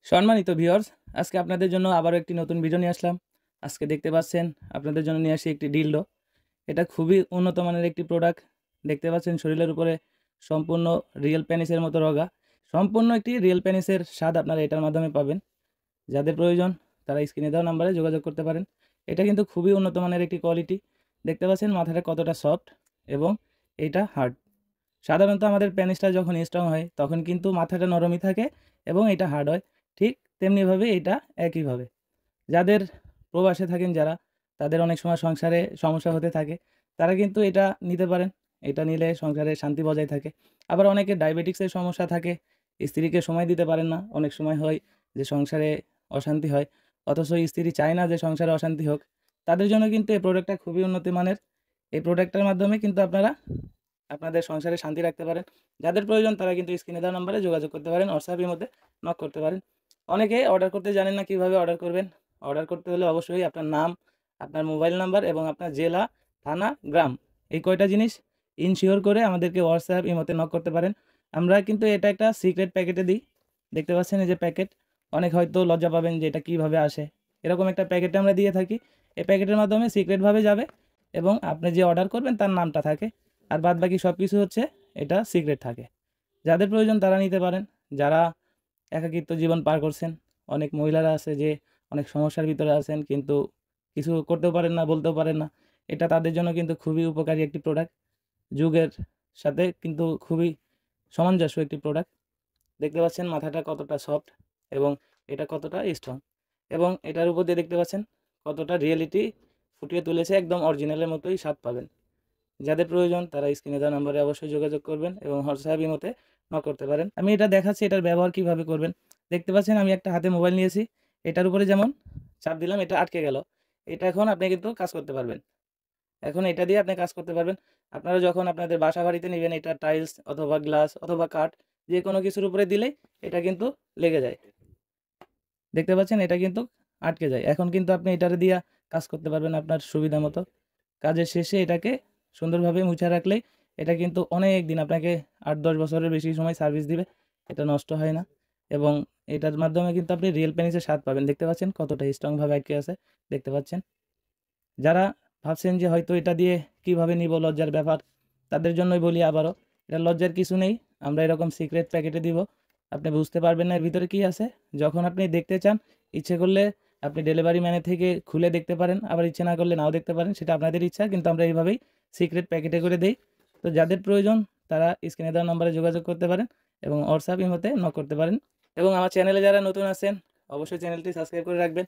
সম্মানিত ভিউয়ার্স, আজকে আপনাদের জন্য আবারও একটি নতুন ভিডিও নিয়ে আসলাম। আজকে দেখতে পাচ্ছেন আপনাদের জন্য নিয়ে আসি একটি ডিলডো। এটা খুবই উন্নত মানের একটি প্রোডাক্ট। দেখতে পাচ্ছেন শরীরের উপরে সম্পূর্ণ রিয়েল পেনিসের মতো রগা। সম্পূর্ণ একটি রিয়েল পেনিসের স্বাদ আপনারা এটার মাধ্যমে পাবেন। যাদের প্রয়োজন তারা স্ক্রিনে দেওয়া নাম্বারে যোগাযোগ করতে পারেন। এটা কিন্তু খুবই উন্নত মানের একটি কোয়ালিটি। দেখতে পাচ্ছেন মাথাটা কতটা সফট এবং এইটা হার্ড। সাধারণত আমাদের পেনিসটা যখন স্ট্রং হয় তখন কিন্তু মাথাটা নরমই থাকে এবং এটা হার্ড হয়। ঠিক তেমনিভাবে এটা একইভাবে। যাদের প্রবাসে থাকেন যারা, তাদের অনেক সময় সংসারে সমস্যা হতে থাকে, তারা কিন্তু এটা নিতে পারেন। এটা নিলে সংসারে শান্তি বজায় থাকে। আবার অনেকের ডায়াবেটিক্সের সমস্যা থাকে, স্ত্রীকে সময় দিতে পারেন না। অনেক সময় হয় যে সংসারে অশান্তি হয়, অথচ স্ত্রী চায় না যে সংসারে অশান্তি হোক। তাদের জন্য কিন্তু এই প্রোডাক্টটা খুবই উন্নত মানের। এই প্রোডাক্টটার মাধ্যমে কিন্তু আপনারা আপনাদের সংসারে শান্তি রাখতে পারেন। যাদের প্রয়োজন তারা কিন্তু স্ক্রিনে দেওয়া নাম্বারে যোগাযোগ করতে পারেন, হোয়াটসঅ্যাপের মধ্যে নক করতে পারেন। অনেকে অর্ডার করতে জানেন না কিভাবে অর্ডার করবেন। অর্ডার করতে হলে অবশ্যই আপনার নাম, আপনার মোবাইল নাম্বার এবং আপনার জেলা, থানা, গ্রাম, এই কয়টা জিনিস ইনশিওর করে আমাদেরকে হোয়াটসঅ্যাপ ইমোতে নক করতে পারেন। আমরা কিন্তু এটা একটা সিক্রেট প্যাকেটে দিই। দেখতে পাচ্ছেন এই যে প্যাকেট। অনেক হয়তো লজ্জা পাবেন যে এটা কীভাবে আসে। এরকম একটা প্যাকেটে আমরা দিয়ে থাকি। এই প্যাকেটের মাধ্যমে সিক্রেটভাবে যাবে এবং আপনি যে অর্ডার করবেন তার নামটা থাকে, আর বাদ বাকি সব কিছু হচ্ছে এটা সিক্রেট থাকে। যাদের প্রয়োজন তারা নিতে পারেন। যারা একাকিত্ব জীবন পার করছেন, অনেক মহিলারা আছে যে অনেক সমস্যার ভিতরে আছেন, কিন্তু কিছু করতেও পারেন না, বলতেও পারেন না। এটা তাদের জন্য কিন্তু খুবই উপকারী একটি প্রোডাক্ট। যুগের সাথে কিন্তু খুবই সামঞ্জস্য একটি প্রোডাক্ট। দেখতে পাচ্ছেন মাথাটা কতটা সফট এবং এটা কতটা স্ট্রং, এবং এটার উপর দিয়ে দেখতে পাচ্ছেন কতটা রিয়েলিটি ফুটিয়ে তুলেছে। একদম অরিজিনালের মতোই স্বাদ পাবেন। যাদের প্রয়োজন তারা স্ক্রিনে দেওয়া নম্বরে অবশ্যই যোগাযোগ করবেন এবং হোয়াটসঅ্যাপ ইমোতে নক করতে পারেন। আমি এটা দেখাচ্ছি এটার ব্যবহার কিভাবে করবেন। দেখতে পাচ্ছেন আমি একটা হাতে মোবাইল নিয়েছি, এটার উপরে যেমন চাপ দিলাম এটা আটকে গেল। এটা এখন আপনি কিন্তু কাজ করতে পারবেন। এখন এটা দিয়ে আপনি কাজ করতে পারবেন। আপনারা যখন আপনাদের বাসা বাড়িতে নেবেন, এটা টাইলস অথবা গ্লাস অথবা কাঠ যে কোনো কিছুর উপরে দিলেই এটা কিন্তু লেগে যায়। দেখতে পাচ্ছেন এটা কিন্তু আটকে যায়। এখন কিন্তু আপনি এটার দিয়ে কাজ করতে পারবেন আপনার সুবিধা মতো। কাজের শেষে এটাকে সুন্দরভাবে মুছে রাখলেই এটা কিন্তু অনেক দিন আপনাকে ৮-১০ বছরের বেশি সময় সার্ভিস দিবে। এটা নষ্ট হয় না এবং এটার মাধ্যমে কিন্তু আপনি রিয়েল পেনিসের স্বাদ পাবেন। দেখতে পাচ্ছেন কতটা স্ট্রংভাবে আটকে আছে। দেখতে পাচ্ছেন। যারা ভাবছেন যে হয়তো এটা দিয়ে কিভাবে নিব, লজ্জার ব্যাপার, তাদের জন্যই বলি আবারও, এটা লজ্জার কিছু নেই। আমরা এরকম সিক্রেট প্যাকেটে দিব। আপনি বুঝতে পারবেন না এর ভিতরে কী আছে। যখন আপনি দেখতে চান, ইচ্ছে করলে আপনি ডেলিভারি ম্যানের থেকে খুলে দেখতে পারেন, আবার ইচ্ছে না করলে নাও দেখতে পারেন, সেটা আপনাদের ইচ্ছা। কিন্তু আমরা এইভাবেই সিক্রেট প্যাকেটে করে দেই। তো যাদের প্রয়োজন তারা স্ক্রিনে দেওয়া নম্বরে যোগাযোগ করতে পারেন এবং হোয়াটসঅ্যাপ ইমোতে নক করতে পারেন। এবং আমার চ্যানেলে যারা নতুন আছেন অবশ্যই চ্যানেলটি সাবস্ক্রাইব করে রাখবেন।